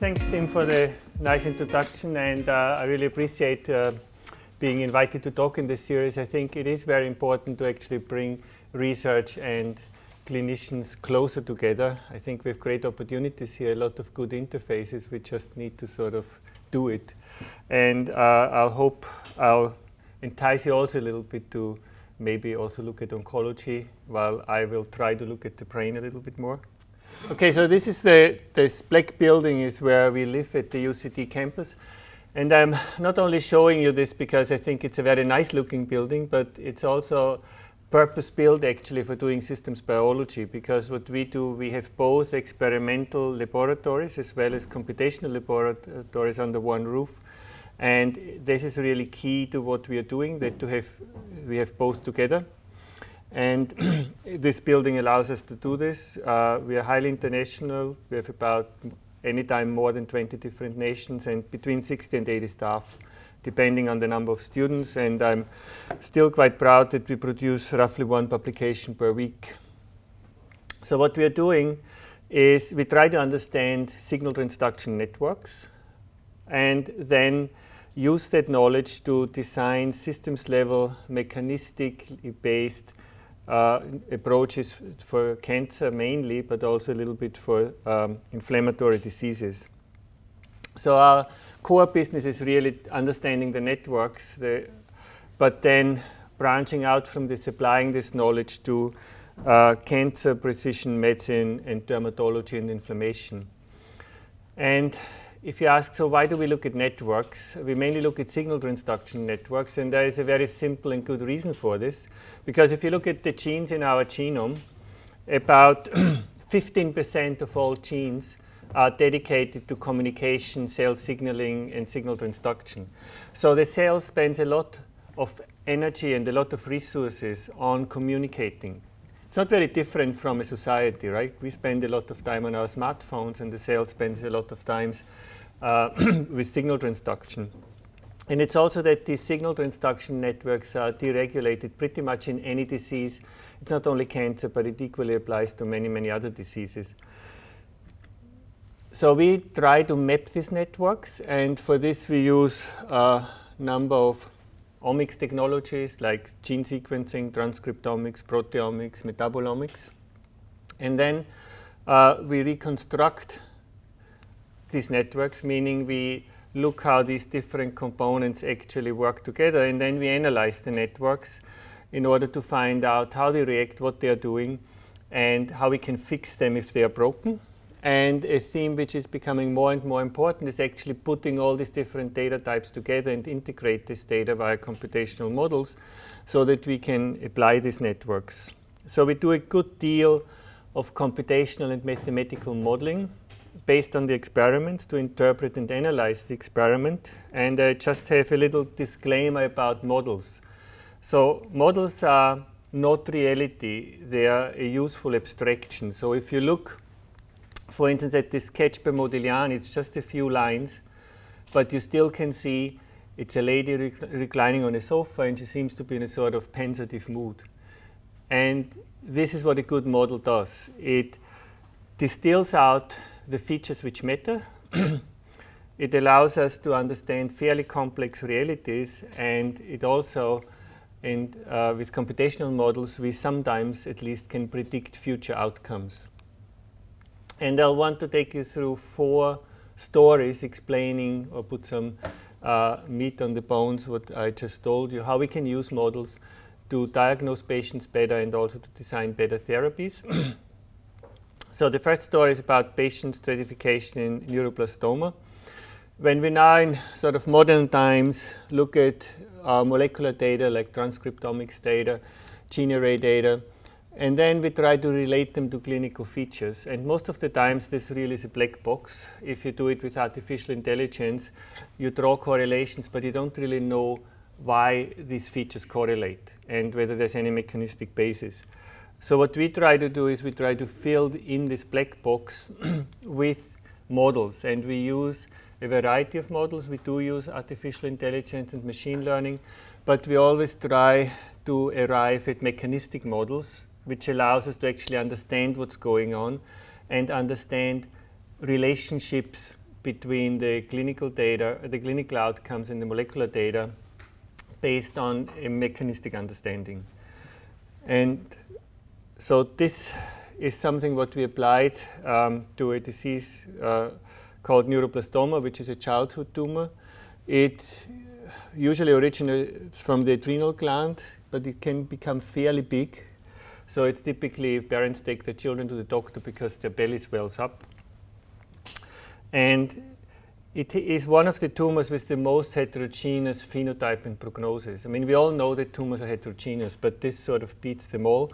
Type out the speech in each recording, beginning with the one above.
Thanks, Tim, for the nice introduction, and I really appreciate being invited to talk in this series. I think it is very important to actually bring research and clinicians closer together. I think we have great opportunities here, a lot of good interfaces. We just need to sort of do it. And I hope I'll entice you also a little bit to maybe also look at oncology, while I will try to look at the brain a little bit more. Okay, so this is this black building is where we live at the UCD campus. And I'm not only showing you this because I think it's a very nice looking building, but it's also purpose-built actually for doing systems biology, because what we do, we have both experimental laboratories as well as computational laboratories under one roof. And this is really key to what we are doing, that we have both together. And this building allows us to do this. We are highly international. We have about anytime more than 20 different nations and between 60 and 80 staff, depending on the number of students. And I'm still quite proud that we produce roughly one publication per week. So what we are doing is we try to understand signal transduction networks and then use that knowledge to design systems level, mechanistically based approaches for cancer mainly, but also a little bit for inflammatory diseases. So our core business is really understanding the networks, but then branching out from this, applying this knowledge to cancer, precision medicine, and dermatology and inflammation. And if you ask, so why do we look at networks? We mainly look at signal transduction networks, and there is a very simple and good reason for this. Because if you look at the genes in our genome, about 15% of all genes are dedicated to communication, cell signaling, and signal transduction. So the cell spends a lot of energy and a lot of resources on communicating. It's not very different from a society, right? We spend a lot of time on our smartphones, and the cell spends a lot of time with signal transduction. And it's also that these signal transduction networks are deregulated pretty much in any disease. It's not only cancer, but it equally applies to many, many other diseases. So we try to map these networks, and for this we use a number of omics technologies like gene sequencing, transcriptomics, proteomics, metabolomics. And then we reconstruct these networks, meaning we look how these different components actually work together, and then we analyze the networks in order to find out how they react, what they are doing, and how we can fix them if they are broken. And a theme which is becoming more and more important is actually putting all these different data types together and integrate this data via computational models so that we can apply these networks. So we do a good deal of computational and mathematical modeling based on the experiments to interpret and analyze the experiment. And I just have a little disclaimer about models. So models are not reality. They are a useful abstraction. So if you look, for instance, at this sketch by Modigliani, it's just a few lines, but you still can see it's a lady reclining on a sofa, and she seems to be in a sort of pensive mood. And this is what a good model does. It distills out the features which matter. It allows us to understand fairly complex realities, and it also, with computational models, we sometimes at least can predict future outcomes. And I'll want to take you through 4 stories explaining or put some meat on the bones what I just told you, how we can use models to diagnose patients better and also to design better therapies. So the first story is about patient stratification in neuroblastoma. When we now in sort of modern times look at molecular data like transcriptomics data, gene array data, and then we try to relate them to clinical features. And most of the times this really is a black box. If you do it with artificial intelligence, you draw correlations, but you don't really know why these features correlate and whether there's any mechanistic basis. So what we try to do is we try to fill in this black box with models, and we use a variety of models. We do use artificial intelligence and machine learning, but we always try to arrive at mechanistic models, which allows us to actually understand what's going on and understand relationships between the clinical data, the clinical outcomes and the molecular data based on a mechanistic understanding. And so this is something what we applied to a disease called neuroblastoma, which is a childhood tumor. It usually originates from the adrenal gland, but it can become fairly big. So it's typically parents take their children to the doctor because their belly swells up. And it is one of the tumors with the most heterogeneous phenotype and prognosis. I mean, we all know that tumors are heterogeneous, but this sort of beats them all.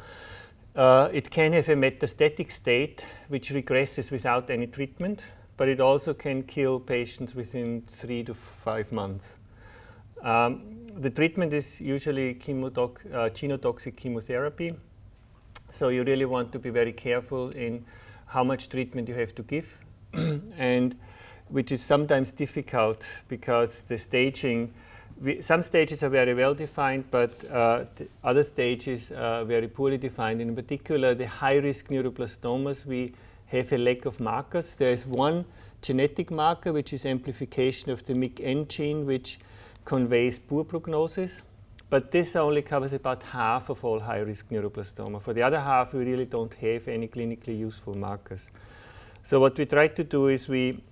It can have a metastatic state which regresses without any treatment, but it also can kill patients within 3 to 5 months. The treatment is usually genotoxic chemotherapy, so you really want to be very careful in how much treatment you have to give, and which is sometimes difficult because the staging, some stages are very well defined, but the other stages are very poorly defined. In particular, the high-risk neuroblastomas, we have a lack of markers. There is one genetic marker, which is amplification of the MYC-N gene, which conveys poor prognosis. But this only covers about half of all high-risk neuroblastoma. For the other half, we really don't have any clinically useful markers. So what we tried to do is we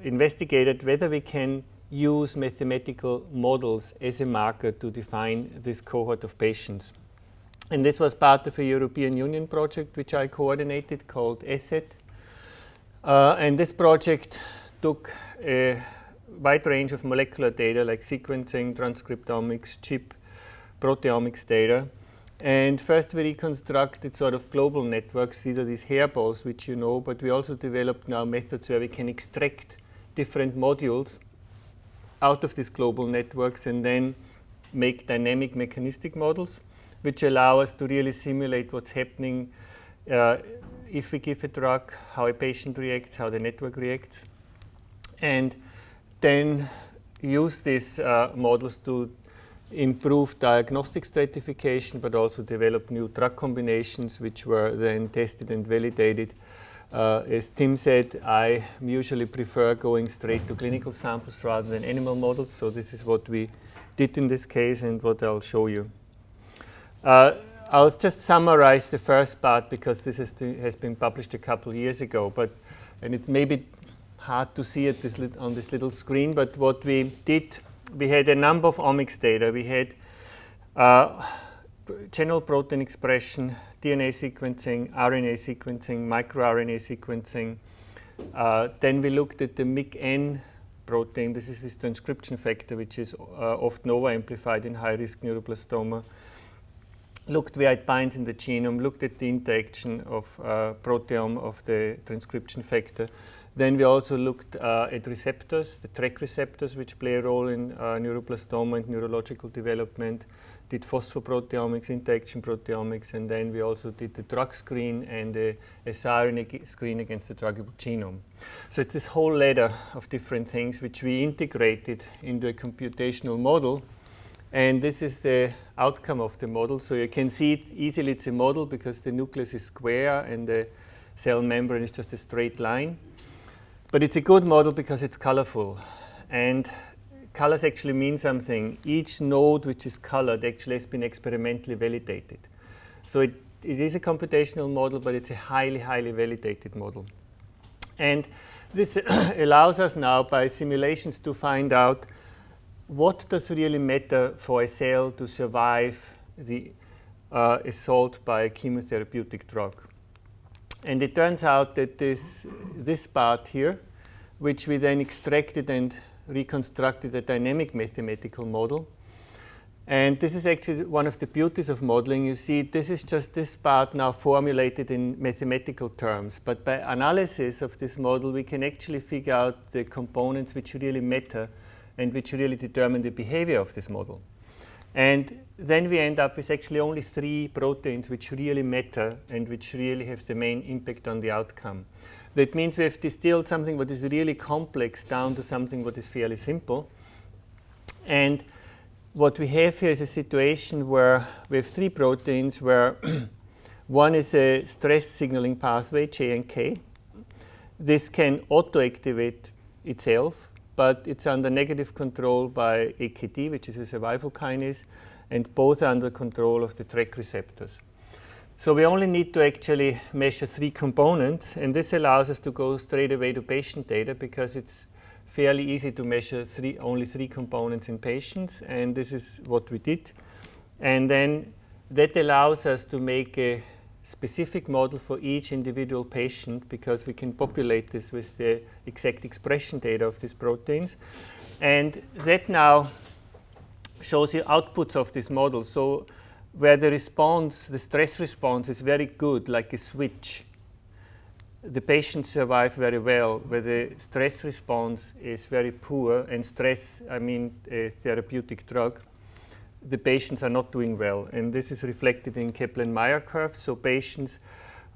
investigated whether we can use mathematical models as a marker to define this cohort of patients. And this was part of a European Union project which I coordinated called ESSET. And this project took a wide range of molecular data like sequencing, transcriptomics, chip, proteomics data. And first we reconstructed sort of global networks. These are these hairballs which you know, but we also developed now methods where we can extract different modules out of these global networks and then make dynamic mechanistic models which allow us to really simulate what's happening if we give a drug, how a patient reacts, how the network reacts, and then use these models to improve diagnostic stratification, but also develop new drug combinations which were then tested and validated. As Tim said, I usually prefer going straight to clinical samples rather than animal models, so this is what we did in this case and what I'll show you. I'll just summarize the first part because this has been published a couple of years ago, and it's maybe hard to see it on this little screen, but what we did, we had a number of omics data. We had general protein expression, DNA sequencing, RNA sequencing, microRNA sequencing. Then we looked at the MYC-N protein. This is this transcription factor which is often over-amplified in high-risk neuroblastoma. Looked where it binds in the genome, looked at the interaction of proteome of the transcription factor. Then we also looked at receptors, the TRK receptors, which play a role in neuroblastoma and neurological development, did phosphoproteomics, interaction proteomics, and then we also did the drug screen and a siRNA screen against the druggable genome. So it's this whole ladder of different things which we integrated into a computational model, and this is the outcome of the model. So you can see it easily, it's a model because the nucleus is square and the cell membrane is just a straight line. But it's a good model because it's colorful, and colors actually mean something. Each node which is colored actually has been experimentally validated. So it is a computational model, but it's a highly, highly validated model. And this allows us now by simulations to find out what does really matter for a cell to survive the assault by a chemotherapeutic drug. And it turns out that this part here, which we then extracted and reconstructed a dynamic mathematical model. And this is actually one of the beauties of modeling. You see, this is just this part now formulated in mathematical terms. But by analysis of this model, we can actually figure out the components which really matter and which really determine the behavior of this model. And then we end up with actually only 3 proteins which really matter and which really have the main impact on the outcome. That means we have distilled something what is really complex down to something what is fairly simple. And what we have here is a situation where we have 3 proteins where one is a stress signaling pathway, J and K. This can auto-activate itself, but it's under negative control by AKT, which is a survival kinase, and both are under control of the TRK receptors. So we only need to actually measure 3 components, and this allows us to go straight away to patient data because it's fairly easy to measure only 3 components in patients, and this is what we did. And then that allows us to make a specific model for each individual patient because we can populate this with the exact expression data of these proteins. And that now shows you outputs of this model. So where the response, the stress response is very good, like a switch, the patients survive very well. Where the stress response is very poor, and stress, I mean a therapeutic drug, the patients are not doing well. And this is reflected in Kaplan-Meier curves. So patients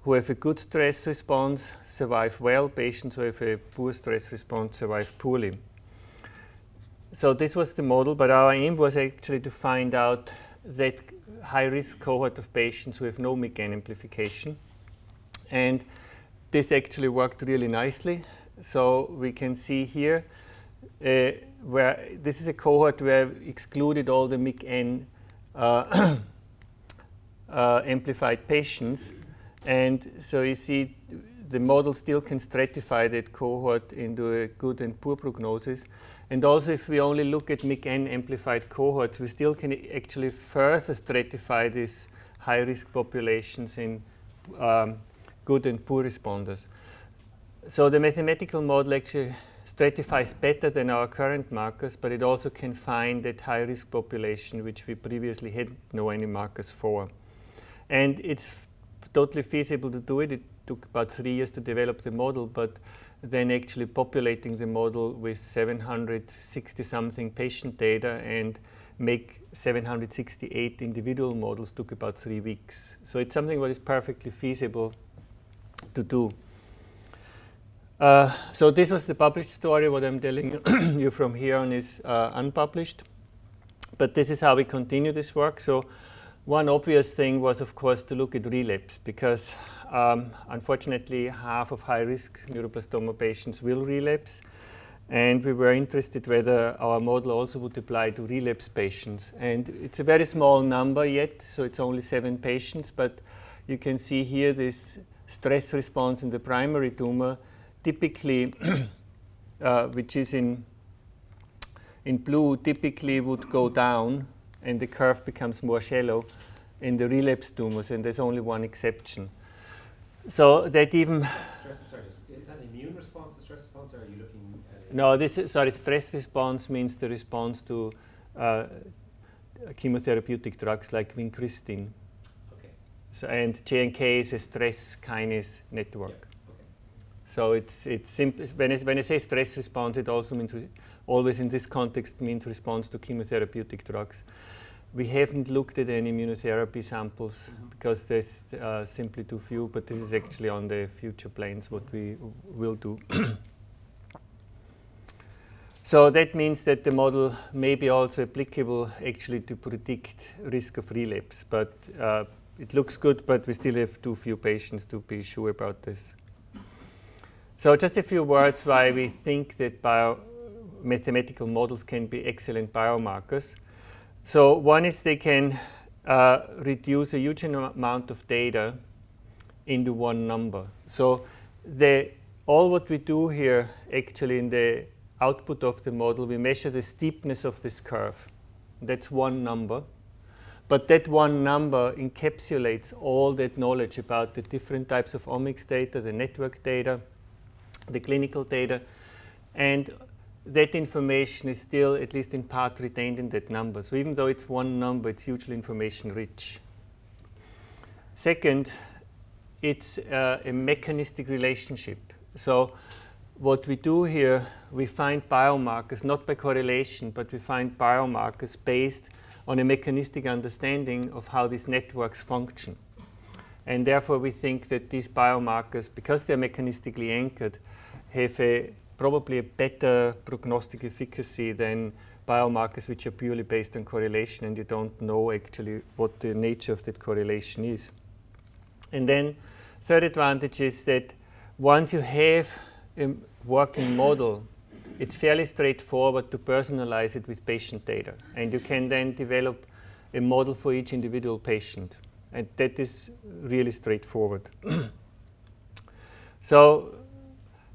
who have a good stress response survive well. Patients who have a poor stress response survive poorly. So this was the model, but our aim was actually to find out that high-risk cohort of patients who have no MYC-N amplification. And this actually worked really nicely. So we can see here where this is a cohort where we excluded all the MYC-N amplified patients. And so you see the model still can stratify that cohort into a good and poor prognosis. And also if we only look at MYC-N amplified cohorts, we still can actually further stratify these high-risk populations in good and poor responders. So the mathematical model actually stratifies better than our current markers, but it also can find that high-risk population which we previously had no any markers for. And it's totally feasible to do it. It took about 3 years to develop the model, but then actually populating the model with 760-something patient data and make 768 individual models took about 3 weeks. So it's something that is perfectly feasible to do. So this was the published story. What I'm telling you from here on is unpublished. But this is how we continue this work. So one obvious thing was, of course, to look at relapse because unfortunately, half of high-risk neuroblastoma patients will relapse. And we were interested whether our model also would apply to relapse patients. And it's a very small number yet, so it's only 7 patients. But you can see here this stress response in the primary tumor, typically, which is in blue, typically would go down, and the curve becomes more shallow in the relapse tumors, and there's only one exception. So that even... Is that an immune response, the stress response, or are you looking at... No, this is, sorry, stress response means the response to chemotherapeutic drugs like vincristine. Okay. So, and JNK is a stress kinase network. Yeah. Okay. So it's simple. When I say stress response, it also means, always in this context, means response to chemotherapeutic drugs. We haven't looked at any immunotherapy samples because there's simply too few, but this is actually on the future plans what we will do. So that means that the model may be also applicable actually to predict risk of relapse, but it looks good, but we still have too few patients to be sure about this. So just a few words why we think that mathematical models can be excellent biomarkers. So one is they can reduce a huge amount of data into one number. So all what we do here actually in the output of the model, we measure the steepness of this curve. That's one number. But that one number encapsulates all that knowledge about the different types of omics data, the network data, the clinical data, and that information is still, at least in part, retained in that number. So even though it's one number, it's hugely information rich. Second, it's a mechanistic relationship. So what we do here, we find biomarkers, not by correlation, but we find biomarkers based on a mechanistic understanding of how these networks function. And therefore, we think that these biomarkers, because they're mechanistically anchored, have probably a better prognostic efficacy than biomarkers which are purely based on correlation and you don't know actually what the nature of that correlation is. And then third advantage is that once you have a working model, it's fairly straightforward to personalize it with patient data. And you can then develop a model for each individual patient. And that is really straightforward. So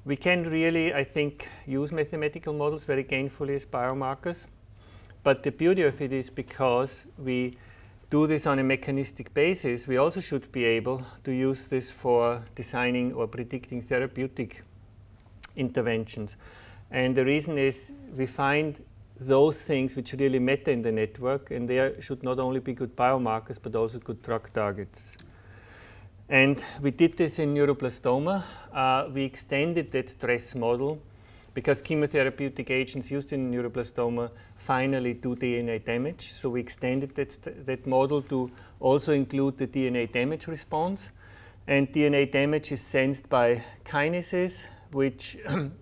we can really, I think, use mathematical models very gainfully as biomarkers. But the beauty of it is because we do this on a mechanistic basis, we also should be able to use this for designing or predicting therapeutic interventions. And the reason is we find those things which really matter in the network, and they should not only be good biomarkers but also good drug targets. And we did this in neuroblastoma. We extended that stress model because chemotherapeutic agents used in neuroblastoma finally do DNA damage. So we extended that model to also include the DNA damage response. And DNA damage is sensed by kinases, which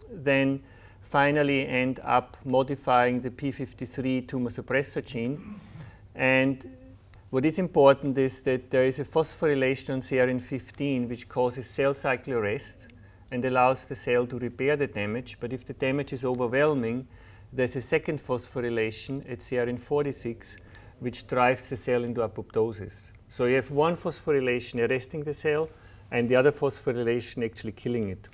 then finally end up modifying the p53 tumor suppressor gene. And what is important is that there is a phosphorylation on CRN15 which causes cell cycle arrest and allows the cell to repair the damage. But if the damage is overwhelming, there's a second phosphorylation at CRN46 which drives the cell into apoptosis. So you have one phosphorylation arresting the cell and the other phosphorylation actually killing it.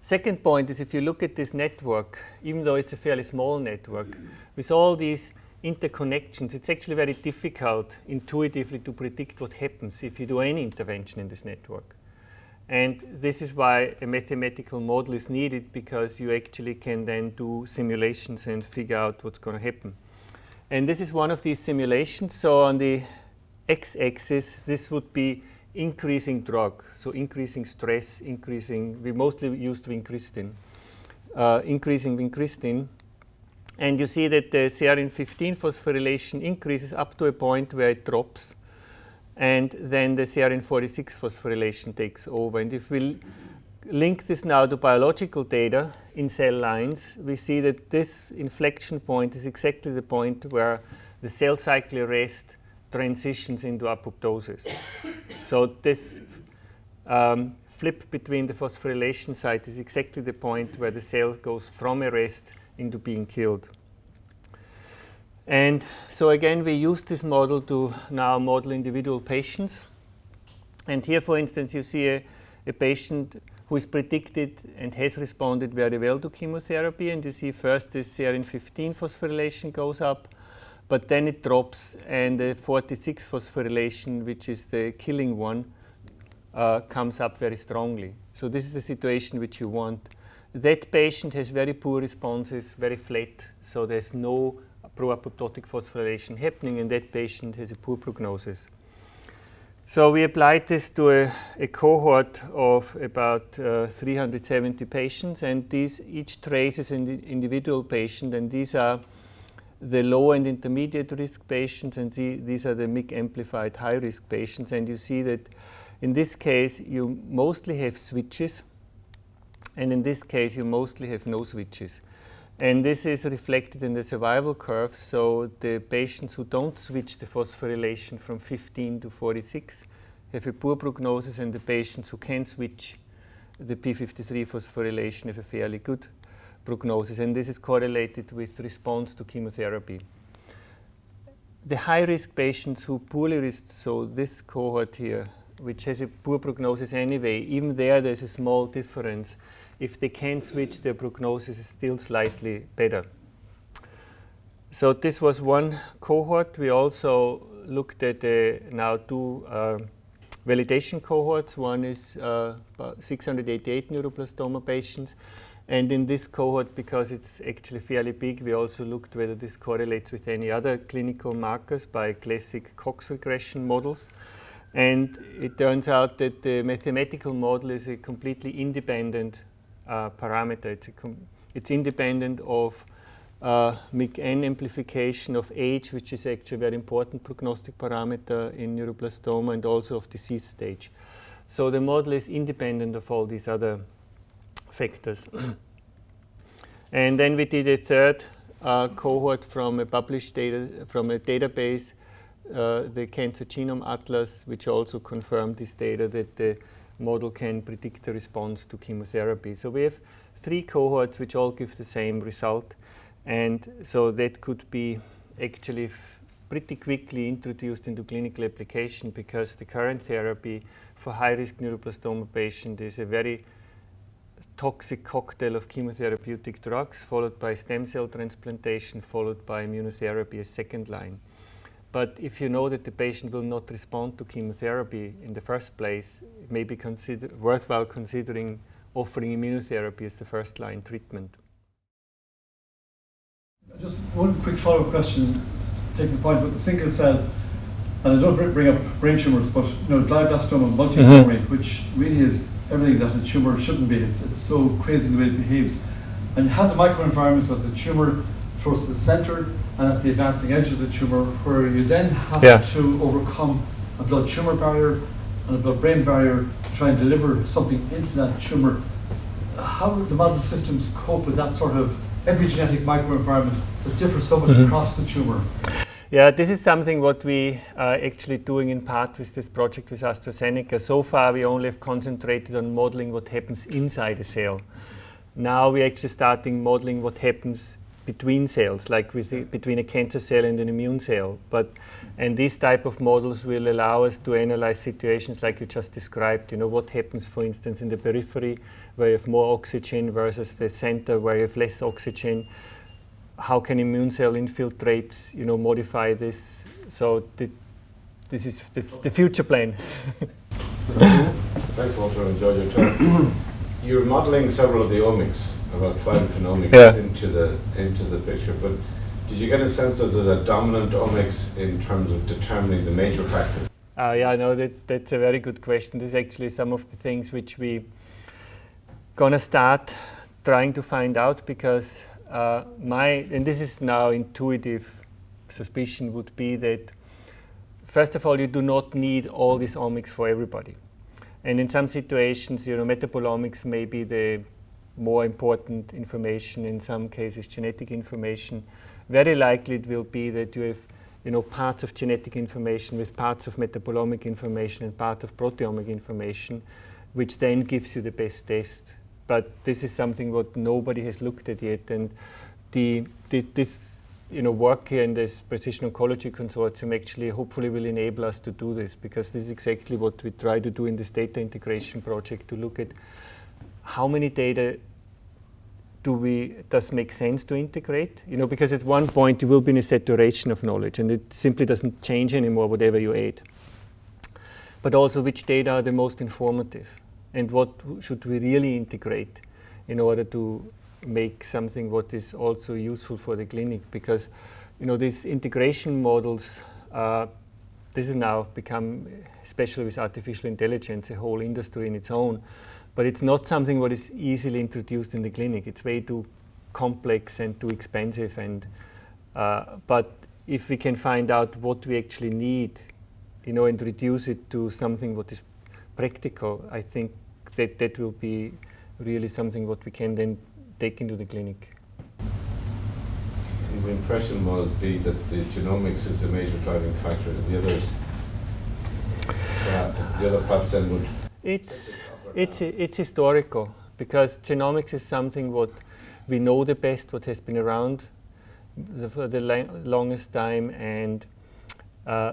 Second point is if you look at this network, even though it's a fairly small network, with all these interconnections, it's actually very difficult intuitively to predict what happens if you do any intervention in this network. And this is why a mathematical model is needed, because you actually can then do simulations and figure out what's going to happen. And this is one of these simulations. So on the x-axis, this would be increasing drug, so increasing stress, we mostly used vincristine, increasing vincristine. And you see that the CRN15 phosphorylation increases up to a point where it drops, and then the CRN46 phosphorylation takes over. And if we link this now to biological data in cell lines, we see that this inflection point is exactly the point where the cell cycle arrest transitions into apoptosis. So this flip between the phosphorylation site is exactly the point where the cell goes from arrest into being killed. And so again, we use this model to now model individual patients. And here, for instance, you see a patient who is predicted and has responded very well to chemotherapy. And you see first this CRN15 phosphorylation goes up, but then it drops, and the 46 phosphorylation, which is the killing one, comes up very strongly. So this is the situation which you want. That patient has very poor responses, very flat, so there's no pro-apoptotic phosphorylation happening, and that patient has a poor prognosis. So we applied this to a cohort of about 370 patients, and each traces an individual patient, and these are the low and intermediate risk patients, and these are the MYC amplified high risk patients. And you see that in this case you mostly have switches, and in this case you mostly have no switches. And this is reflected in the survival curve. So the patients who don't switch the phosphorylation from 15 to 46 have a poor prognosis, and the patients who can switch the p53 phosphorylation have a fairly good prognosis, and this is correlated with response to chemotherapy. The high-risk patients who poorly risk, so this cohort here, which has a poor prognosis anyway, even there's a small difference. If they can switch, their prognosis is still slightly better. So this was one cohort. We also looked at now two validation cohorts. One is about 688 neuroblastoma patients. And in this cohort, because it's actually fairly big, we also looked whether this correlates with any other clinical markers by classic Cox regression models. And it turns out that the mathematical model is a completely independent parameter. It's independent of MYC-N amplification, of age, which is actually a very important prognostic parameter in neuroblastoma, and also of disease stage. So the model is independent of all these other factors. And then we did a third cohort from a published data, from a database, the Cancer Genome Atlas, which also confirmed this data, that the model can predict the response to chemotherapy. So we have 3 cohorts which all give the same result, and so that could be actually pretty quickly introduced into clinical application, because the current therapy for high-risk neuroblastoma patient is a very toxic cocktail of chemotherapeutic drugs, followed by stem cell transplantation, followed by immunotherapy as second line. But if you know that the patient will not respond to chemotherapy in the first place, it may be worthwhile considering offering immunotherapy as the first line treatment. Just one quick follow-up question, taking the point about the single cell, and I don't bring up brain tumours, but glioblastoma multiforme, which really is everything that a tumour shouldn't be. It's so crazy the way it behaves. And you have the microenvironment of the tumour towards the centre and at the advancing edge of the tumour, where you then have to overcome a blood tumour barrier and a blood brain barrier to try and deliver something into that tumour. How do the model systems cope with that sort of epigenetic microenvironment that differs so much across the tumour? Yeah, this is something what we are actually doing in part with this project with AstraZeneca. So far we only have concentrated on modeling what happens inside a cell. Now we're actually starting modeling what happens between cells, like between a cancer cell and an immune cell. And these type of models will allow us to analyze situations like you just described. What happens, for instance, in the periphery where you have more oxygen versus the center where you have less oxygen. How can immune cell infiltrates, modify this? So this is the future plan. Thanks, Walter. I enjoyed your talk. You're modelling several of the omics, about 5 phenomics into the picture, but did you get a sense that there's a dominant omics in terms of determining the major factor? That's a very good question. This is actually some of the things which we gonna start trying to find out, because and this is now intuitive suspicion would be that, first of all, you do not need all these omics for everybody. And in some situations, metabolomics may be the more important information, in some cases genetic information. Very likely it will be that you have parts of genetic information with parts of metabolomic information and part of proteomic information, which then gives you the best test. But this is something what nobody has looked at yet, and this work here in this Precision Oncology Consortium actually hopefully will enable us to do this, because this is exactly what we try to do in this data integration project, to look at how many data does make sense to integrate, because at one point you will be in a saturation of knowledge and it simply doesn't change anymore whatever you add. But also which data are the most informative, and what should we really integrate in order to make something what is also useful for the clinic, because these integration models, this has now become, especially with artificial intelligence, a whole industry in its own, but it's not something what is easily introduced in the clinic. It's way too complex and too expensive, and but if we can find out what we actually need, and reduce it to something what is practical, I think that will be really something what we can then take into the clinic. And the impression will be that the genomics is the major driving factor, and the others, the other perhaps then would. It's historical, because genomics is something what we know the best, what has been around for the longest time, and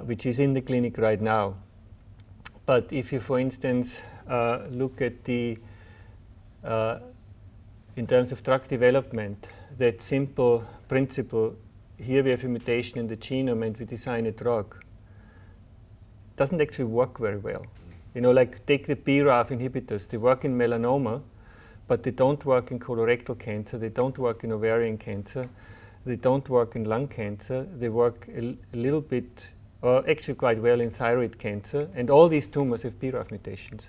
which is in the clinic right now. But if you, for instance, look at the in terms of drug development, that simple principle, here we have a mutation in the genome and we design a drug, doesn't actually work very well. Like take the BRAF inhibitors, they work in melanoma, but they don't work in colorectal cancer, they don't work in ovarian cancer, they don't work in lung cancer, they work a little bit, or actually quite well, in thyroid cancer, and all these tumors have BRAF mutations.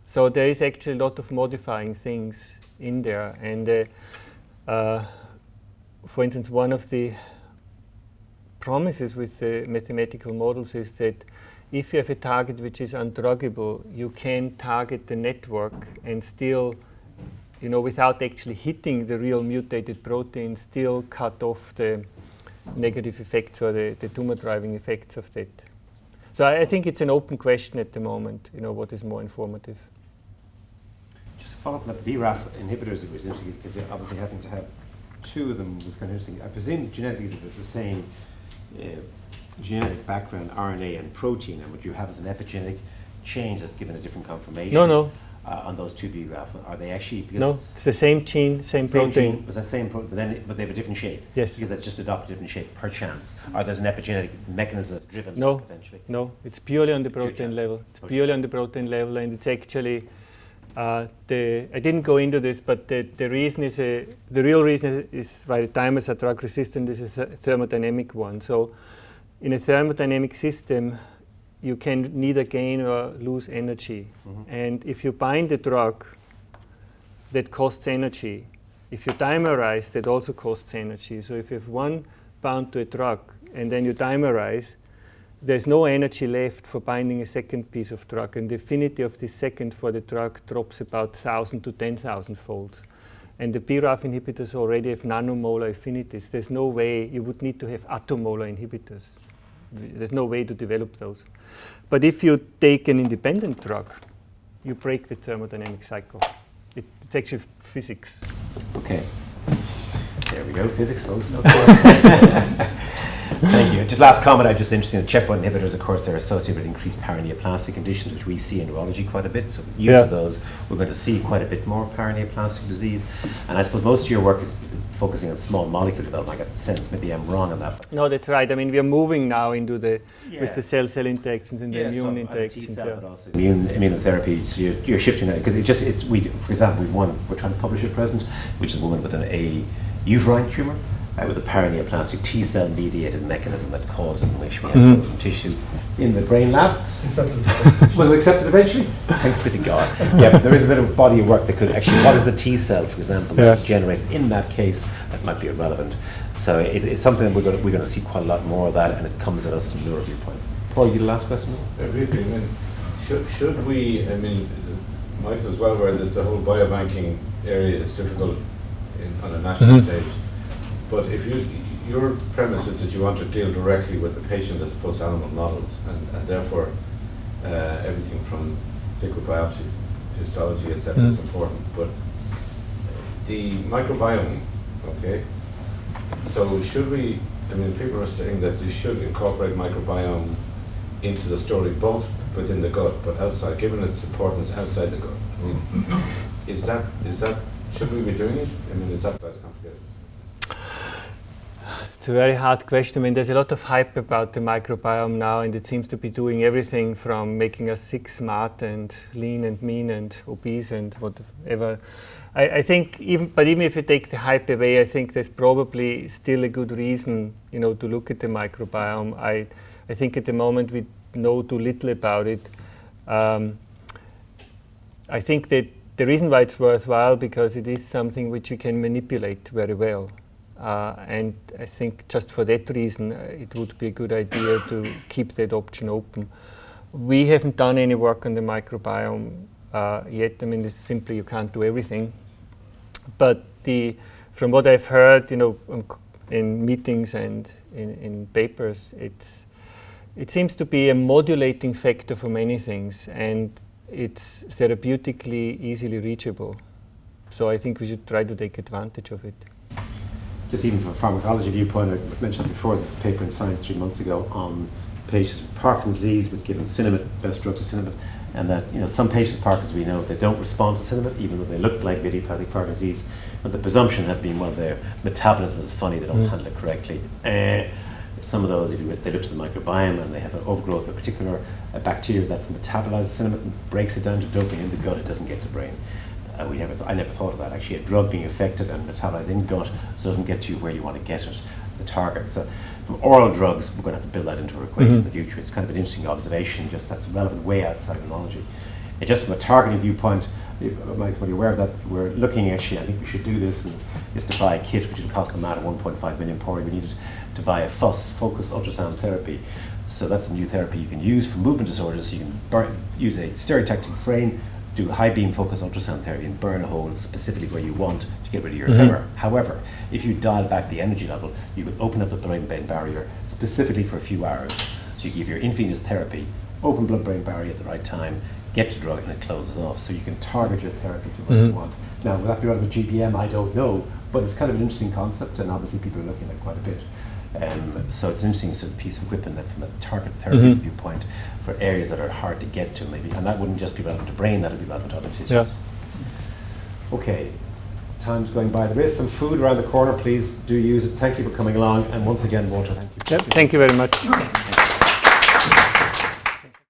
So there is actually a lot of modifying things in there, and for instance, one of the promises with the mathematical models is that if you have a target which is undruggable, you can target the network and still, without actually hitting the real mutated protein, still cut off the negative effects or the tumor driving effects of that. So I think it's an open question at the moment, what is more informative. Just to follow up on the BRAF inhibitors, it was interesting because you're obviously having to have two of them was kind of interesting. I presume genetically the same genetic background, RNA and protein, and what you have is an epigenetic change that's given a different conformation. No. On those two BRAF, are they actually? No, it's the same gene, same protein. Gene, it's the same protein, but they have a different shape. Yes. Because that's just adopted a different shape per chance. Or there's an epigenetic mechanism that's driven No, potentially. no, it's purely on the Pure protein chance. level. It's purely on the protein level, and it's actually I didn't go into this, but the reason is the real reason is why the timers are drug resistant is a thermodynamic one. So, in a thermodynamic system, you can neither gain or lose energy. And if you bind a drug, that costs energy. If you dimerize, that also costs energy. So if you have one bound to a drug and then you dimerize, there's no energy left for binding a second piece of drug. And the affinity of the second for the drug drops about 1,000 to 10,000 folds. And the BRAF inhibitors already have nanomolar affinities. There's no way you would need to have attomolar inhibitors. There's no way to develop those. But if you take an independent drug, you break the thermodynamic cycle. It's actually physics. Okay. There we go, physics, folks. Okay. Thank you. Just last comment, I'm just interested in checkpoint inhibitors. Of course, they're associated with increased paraneoplastic conditions, which we see in neurology quite a bit. So use of those, we're going to see quite a bit more paraneoplastic disease. And I suppose most of your work is focusing on small molecule development. I get the sense, maybe I'm wrong on that. No, that's right. I mean, we are moving now into with the cell-cell interactions and the immune interactions. T-cell, but also immunotherapy. So you're shifting that because for example, we're trying to publish at present, which is a woman with a uterine tumor. With a paraneoplastic T-cell mediated mechanism that causes inflammation. We have frozen tissue in the brain lab. Was it accepted eventually? Thanks be to God. Yeah, but there is a bit of body of work that could actually, what is the T-cell, for example, that's generated in that case that might be irrelevant. So it's something that we're going to see quite a lot more of that, and it comes at us from your viewpoint. Paul, you the last question? Briefly, I mean, should we, I mean, Michael is well aware that the whole biobanking area is difficult on a national stage. But if your premise is that you want to deal directly with the patient as opposed to animal models, and therefore everything from liquid biopsies, histology, etc. is important. But the microbiome, okay. So should we? I mean, people are saying that they should incorporate microbiome into the story, both within the gut but outside, given its importance outside the gut. I mean, is that should we be doing it? I mean, is that quite complicated? It's a very hard question. I mean, there's a lot of hype about the microbiome now, and it seems to be doing everything from making us sick, smart, and lean, and mean, and obese, and whatever. I think, even if you take the hype away, I think there's probably still a good reason, to look at the microbiome. I think at the moment we know too little about it. I think that the reason why it's worthwhile because it is something which you can manipulate very well. And I think just for that reason, it would be a good idea to keep that option open. We haven't done any work on the microbiome yet. I mean, it's simply you can't do everything. But from what I've heard, in meetings and in papers, it seems to be a modulating factor for many things, and it's therapeutically easily reachable. So I think we should try to take advantage of it. Just even from a pharmacology viewpoint, I mentioned before this paper in Science 3 months ago on patients with Parkinson's disease with given cinnamon, best drug for cinnamon, and that some patients with Parkinson's, we know they don't respond to cinnamon even though they look like idiopathic Parkinson's disease, but the presumption had been, well, their metabolism is funny, they don't handle it correctly. Some of those, if they look to the microbiome and they have an overgrowth of a particular bacteria that's metabolized cinnamon and breaks it down to dopamine in the gut, it doesn't get to the brain. I never thought of that. Actually, a drug being affected and metabolized in gut so it doesn't get you where you want to get it, the target. So from oral drugs, we're going to have to build that into our equation in the future. It's kind of an interesting observation, just that's relevant way outside immunology. And just from a targeting viewpoint, Mike, when you're aware of that, we're looking actually, I think we should do this, is to buy a kit which would cost the matter 1.5 million per year. We needed to buy a focused ultrasound therapy. So that's a new therapy you can use for movement disorders. So you can use a stereotactic frame, do high beam focused ultrasound therapy and burn a hole specifically where you want to get rid of your tumor. However, if you dial back the energy level, you could open up the blood-brain barrier specifically for a few hours. So So you give your intravenous therapy, open blood-brain barrier at the right time, get to drug, and it closes off. So you can target your therapy to what you want. Now, will that be relevant with GBM? I don't know, but it's kind of an interesting concept, and obviously people are looking at it quite a bit. So it's an interesting sort of piece of equipment that from a targeted therapy viewpoint for areas that are hard to get to maybe, and that wouldn't just be relevant to brain, that would be relevant to other tissues. Yeah. Okay, time's going by. There is some food around the corner, please do use it. Thank you for coming along, and once again, Walter, thank you. Yep, thank you very much.